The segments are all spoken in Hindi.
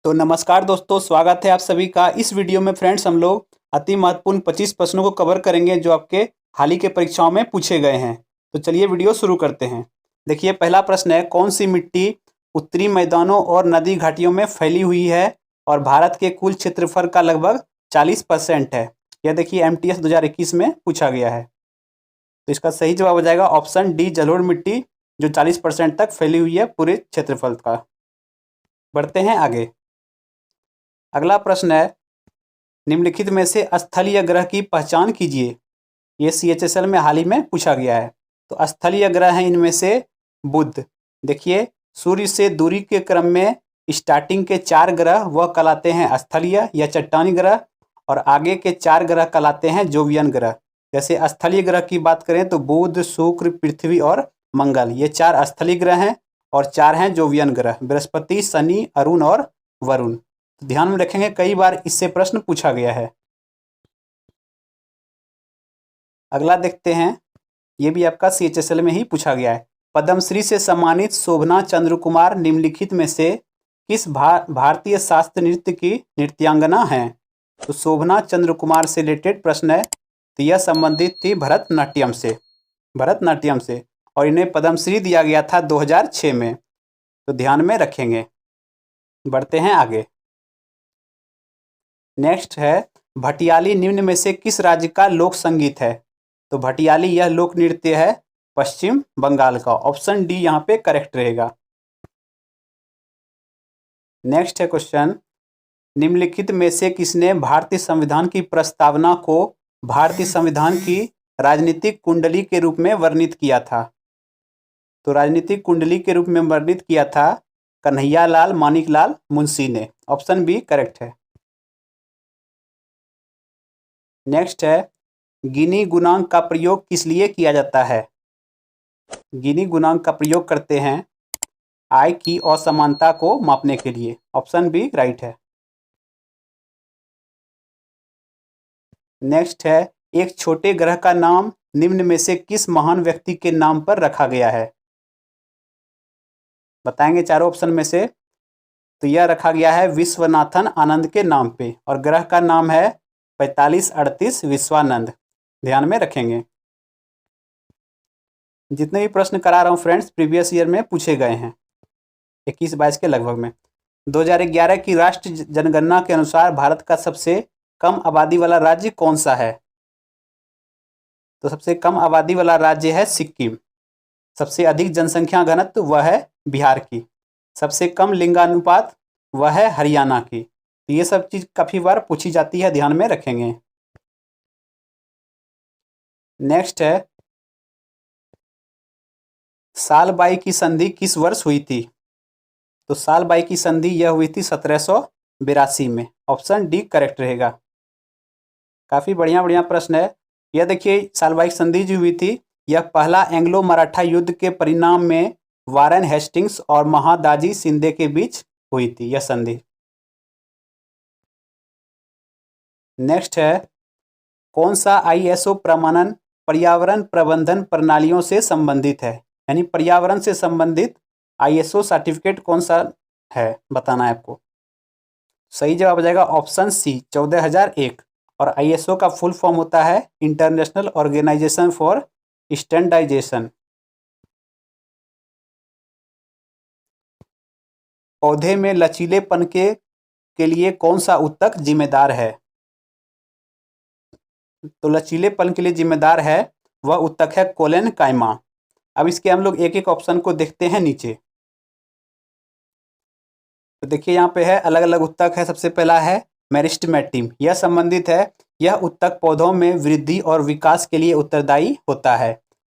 तो नमस्कार दोस्तों, स्वागत है आप सभी का इस वीडियो में। फ्रेंड्स, हम लोग अति महत्वपूर्ण 25 प्रश्नों को कवर करेंगे जो आपके हाल ही के परीक्षाओं में पूछे गए हैं। तो चलिए वीडियो शुरू करते हैं। देखिए, पहला प्रश्न है, कौन सी मिट्टी उत्तरी मैदानों और नदी घाटियों में फैली हुई है और भारत के कुल क्षेत्रफल का लगभग 40% है। यह देखिए MTS 2021 में पूछा गया है। तो इसका सही जवाब हो जाएगा ऑप्शन डी, जलोढ़ मिट्टी, जो 40% तक फैली हुई है पूरे क्षेत्रफल का। बढ़ते हैं आगे। अगला प्रश्न है, निम्नलिखित में से स्थलीय ग्रह की पहचान कीजिए। ये CHSL में हाल ही में पूछा गया है। तो स्थलीय ग्रह हैं इनमें से बुध। देखिए, सूर्य से दूरी के क्रम में स्टार्टिंग के 4 ग्रह वह कहलाते हैं स्थलीय या चट्टानी ग्रह, और आगे के 4 ग्रह कहलाते हैं जोवियन ग्रह। जैसे स्थलीय ग्रह की बात करें तो बुध, शुक्र, पृथ्वी और मंगल, ये 4 स्थलीय ग्रह हैं, और 4 हैं जोवियन ग्रह, बृहस्पति, शनि, अरुण और वरुण। तो ध्यान में रखेंगे, कई बार इससे प्रश्न पूछा गया है। अगला देखते हैं, ये भी आपका CHSL में ही पूछा गया है। पद्मश्री से सम्मानित शोभना चंद्र कुमार निम्नलिखित में से किस भारतीय शास्त्रीय नृत्य की नृत्यांगना हैं। तो शोभना चंद्र कुमार से रिलेटेड प्रश्न है। तो यह संबंधित थी भरतनाट्यम से, और इन्हें पद्मश्री दिया गया था 2006 में। तो ध्यान में रखेंगे। बढ़ते हैं आगे। नेक्स्ट है, भटियाली निम्न में से किस राज्य का लोक संगीत है। तो भटियाली यह लोक नृत्य है पश्चिम बंगाल का। ऑप्शन डी यहाँ पे करेक्ट रहेगा। नेक्स्ट है क्वेश्चन, निम्नलिखित में से किसने भारतीय संविधान की प्रस्तावना को भारतीय संविधान की राजनीतिक कुंडली के रूप में वर्णित किया था। तो राजनीतिक कुंडली के रूप में वर्णित किया था कन्हैयालाल मानिकलाल मुंशी ने। ऑप्शन बी करेक्ट है। नेक्स्ट है, गिनी गुणांक का प्रयोग किस लिए किया जाता है। गिनी गुणांक का प्रयोग करते हैं आय की असमानता को मापने के लिए। ऑप्शन बी राइट है। नेक्स्ट है, एक छोटे ग्रह का नाम निम्न में से किस महान व्यक्ति के नाम पर रखा गया है। बताएंगे चारों ऑप्शन में से। तो यह रखा गया है विश्वनाथन आनंद के नाम पे, और ग्रह का नाम है 4538 विश्वानंद। ध्यान में रखेंगे। जितने भी प्रश्न करा रहा हूँ फ्रेंड्स, प्रीवियस ईयर में पूछे गए हैं, 21-22 के लगभग में। 2011 की राष्ट्रीय जनगणना के अनुसार भारत का सबसे कम आबादी वाला राज्य कौन सा है। तो सबसे कम आबादी वाला राज्य है सिक्किम। सबसे अधिक जनसंख्या घनत्व वह है बिहार की। सबसे कम लिंगानुपात वह है हरियाणा की। तो ये सब चीज़ काफ़ी बार पूछी जाती है, ध्यान में रखेंगे। नेक्स्ट है, सालबाई की संधि किस वर्ष हुई थी। तो सालबाई की संधि यह हुई थी 1782 में। ऑप्शन डी करेक्ट रहेगा। काफ़ी बढ़िया बढ़िया प्रश्न है। यह देखिए, सालबाई की संधि जो हुई थी, यह पहला एंग्लो मराठा युद्ध के परिणाम में वारेन हेस्टिंग्स और महादाजी शिंदे के बीच हुई थी यह संधि। नेक्स्ट है, कौन सा ISO प्रमाणन पर्यावरण प्रबंधन प्रणालियों से संबंधित है। यानी पर्यावरण से संबंधित ISO सर्टिफिकेट कौन सा है, बताना है आपको। सही जवाब हो जाएगा ऑप्शन सी, 14001। और ISO का फुल फॉर्म होता है इंटरनेशनल ऑर्गेनाइजेशन फॉर स्टैंडर्डाइजेशन। पौधे में लचीलेपन के लिए कौन सा ऊतक जिम्मेदार है। तो लचीलेपन के लिए जिम्मेदार है वह ऊतक है कोलेन कायमा। अब इसके हम लोग एक एक ऑप्शन को देखते हैं नीचे। तो देखिए, यहाँ पे है अलग अलग ऊतक है। सबसे पहला है मेरिस्टेमेटिम, यह संबंधित है, यह ऊतक पौधों में वृद्धि और विकास के लिए उत्तरदायी होता है।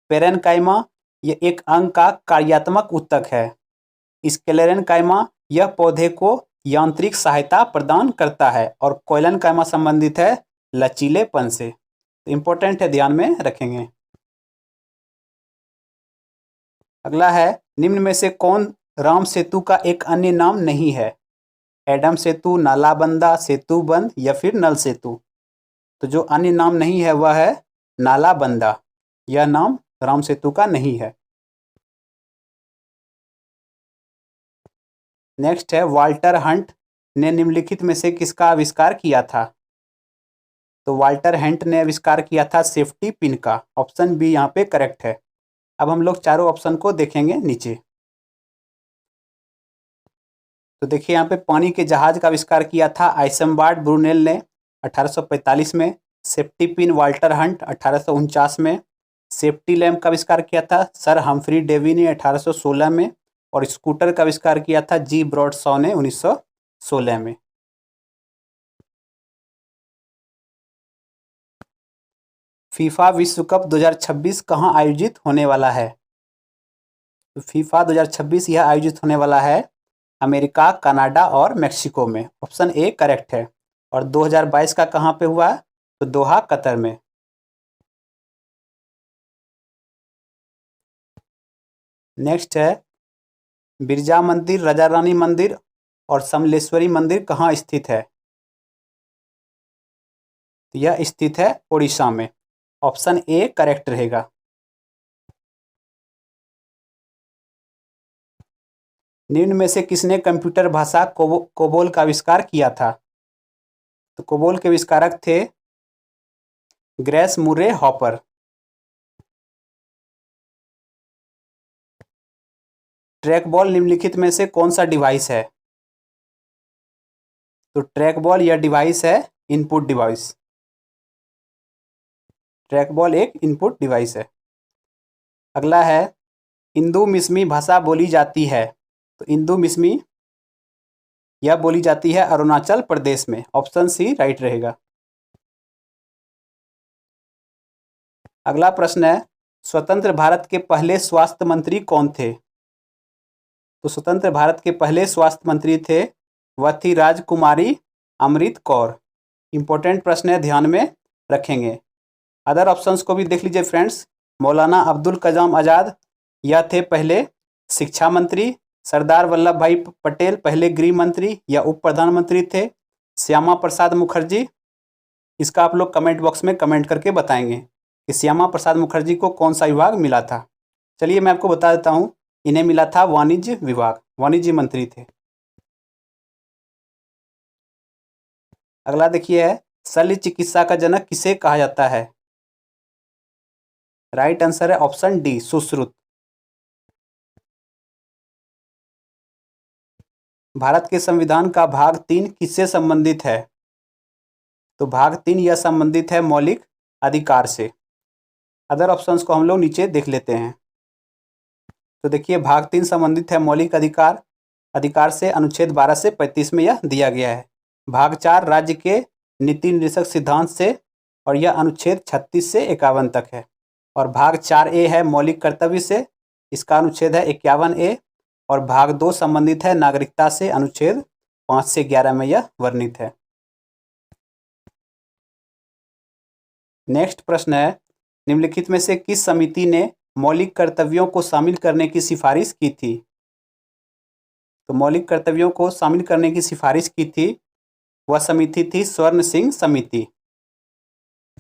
पेरेनकाइमा, यह एक अंग का कार्यात्मक ऊतक है। स्क्लेरेनकाइमा, यह पौधे को यांत्रिक सहायता प्रदान करता है। और कोइलेनकाइमा संबंधित है लचीलेपन से। तो इम्पोर्टेंट है, ध्यान में रखेंगे। अगला है, निम्न में से कौन राम सेतु का एक अन्य नाम नहीं है। एडम सेतु, नालाबंदा सेतुबंद या फिर नल सेतु। तो जो अन्य नाम नहीं है वह है नालाबंदा। यह नाम राम सेतु का नहीं है। नेक्स्ट है, वाल्टर हंट ने निम्नलिखित में से किसका आविष्कार किया था? तो वाल्टर हैंट ने आविष्कार किया था सेफ्टी पिन का। ऑप्शन बी यहाँ पे करेक्ट है। अब हम लोग चारों ऑप्शन को देखेंगे नीचे। तो देखिए यहाँ पे पानी के जहाज का आविष्कार किया था आइसनबर्ग ब्रुनेल ने 1845 में। सेफ्टी पिन वाल्टर हंट 1849 में। सेफ्टी लैम्प का आविष्कार किया था सर हम्फ्री डेवी ने 1816 में। और स्कूटर का आविष्कार किया था जी ब्रॉडशॉ ने 1916 में। फीफा विश्व कप 2026 कहाँ आयोजित होने वाला है? तो फीफा 2026 यह आयोजित होने वाला है अमेरिका, कनाडा और मेक्सिको में। ऑप्शन ए करेक्ट है। और 2022 का कहाँ पे हुआ? तो दोहा, कतर में। नेक्स्ट है बिरजा मंदिर, राजा रानी मंदिर और समलेश्वरी मंदिर कहाँ स्थित है? तो यह स्थित है उड़ीसा में। ऑप्शन ए करेक्ट रहेगा। निम्न में से किसने कंप्यूटर भाषा कोबोल का आविष्कार किया था? तो कोबोल के आविष्कारक थे ग्रेस मुरे हॉपर। ट्रैकबॉल निम्नलिखित में से कौन सा डिवाइस है? तो ट्रैकबॉल यह डिवाइस है इनपुट डिवाइस। ट्रैकबॉल एक इनपुट डिवाइस है। अगला है इंदू मिसमी भाषा बोली जाती है। तो इंदू मिसमी यह बोली जाती है अरुणाचल प्रदेश में। ऑप्शन सी राइट रहेगा। अगला प्रश्न है स्वतंत्र भारत के पहले स्वास्थ्य मंत्री कौन थे? तो स्वतंत्र भारत के पहले स्वास्थ्य मंत्री थे वह थी राजकुमारी अमृत कौर। इंपॉर्टेंट प्रश्न है, ध्यान में रखेंगे। अदर ऑप्शंस को भी देख लीजिए फ्रेंड्स। मौलाना अब्दुल कलाम आज़ाद यह थे पहले शिक्षा मंत्री। सरदार वल्लभ भाई पटेल पहले गृह मंत्री या उप प्रधानमंत्री थे। श्यामा प्रसाद मुखर्जी, इसका आप लोग कमेंट बॉक्स में कमेंट करके बताएंगे कि श्यामा प्रसाद मुखर्जी को कौन सा विभाग मिला था। चलिए मैं आपको बता देता हूँ, इन्हें मिला था वाणिज्य विभाग, वाणिज्य मंत्री थे। अगला देखिए है शल्य चिकित्सा का जनक किसे कहा जाता है? राइट आंसर है ऑप्शन डी सुश्रुत। भारत के संविधान का भाग 3 किससे संबंधित है? तो भाग 3 यह संबंधित है मौलिक अधिकार से। अदर ऑप्शंस को हम लोग नीचे देख लेते हैं। तो देखिए भाग 3 संबंधित है मौलिक अधिकार से। अनुच्छेद 12 से 35 में यह दिया गया है। भाग 4 राज्य के नीति निर्देशक सिद्धांत से और यह अनुच्छेद 36 से 51 तक है। और भाग 4A है मौलिक कर्तव्य से, इसका अनुच्छेद है 51A। और भाग 2 संबंधित है नागरिकता से, अनुच्छेद 5 से 11 में यह वर्णित है। नेक्स्ट प्रश्न है निम्नलिखित में से किस समिति ने मौलिक कर्तव्यों को शामिल करने की सिफारिश की थी? तो मौलिक कर्तव्यों को शामिल करने की सिफारिश की थी वह समिति थी स्वर्ण सिंह समिति।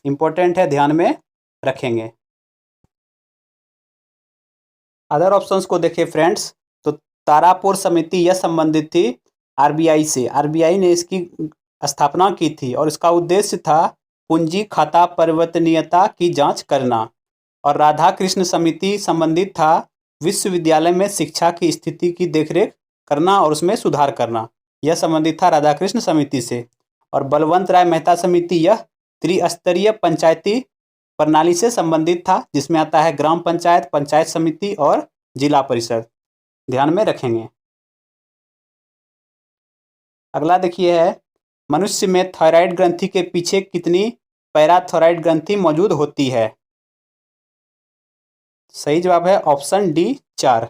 इंपॉर्टेंट है, ध्यान में रखेंगे। अदर ऑप्शंस को देखिए फ्रेंड्स। तो तारापुर समिति यह संबंधित थी आरबीआई से। आरबीआई ने इसकी स्थापना की थी और इसका उद्देश्य था पूंजी खाता परिवर्तनीयता की जांच करना। और राधा कृष्ण समिति संबंधित था विश्वविद्यालय में शिक्षा की स्थिति की देखरेख करना और उसमें सुधार करना। यह संबंधित था राधा कृष्ण समिति से। और बलवंत राय मेहता समिति यह त्रिस्तरीय पंचायती प्रणाली से संबंधित था, जिसमें आता है ग्राम पंचायत, पंचायत समिति और जिला परिषद। ध्यान में रखेंगे। अगला देखिए है मनुष्य में थायराइड ग्रंथि के पीछे कितनी पैराथायराइड ग्रंथि मौजूद होती है? सही जवाब है ऑप्शन डी 4।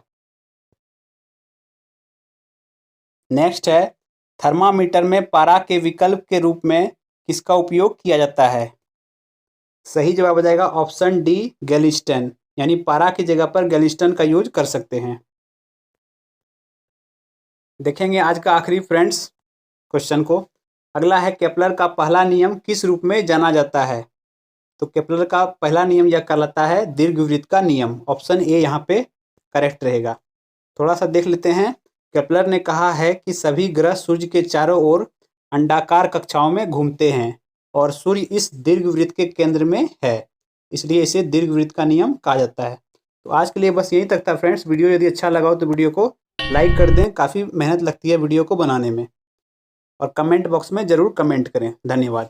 नेक्स्ट है थर्मामीटर में पारा के विकल्प के रूप में किसका उपयोग किया जाता है? सही जवाब हो जाएगा ऑप्शन डी गैलिस्टन, यानी पारा की जगह पर गैलिस्टन का यूज कर सकते हैं। देखेंगे आज का आखिरी फ्रेंड्स क्वेश्चन को। अगला है केपलर का पहला नियम किस रूप में जाना जाता है? तो केपलर का पहला नियम यह कहलाता है दीर्घवृत्त का नियम। ऑप्शन ए यहाँ पे करेक्ट रहेगा। थोड़ा सा देख लेते हैं केपलर ने कहा है कि सभी ग्रह सूर्य के चारों ओर अंडाकार कक्षाओं में घूमते हैं और सूर्य इस दीर्घवृत्त के केंद्र में है, इसलिए इसे दीर्घवृत्त का नियम कहा जाता है। तो आज के लिए बस यहीं तक था फ्रेंड्स। वीडियो यदि अच्छा लगा हो तो वीडियो को लाइक कर दें, काफ़ी मेहनत लगती है वीडियो को बनाने में, और कमेंट बॉक्स में ज़रूर कमेंट करें। धन्यवाद।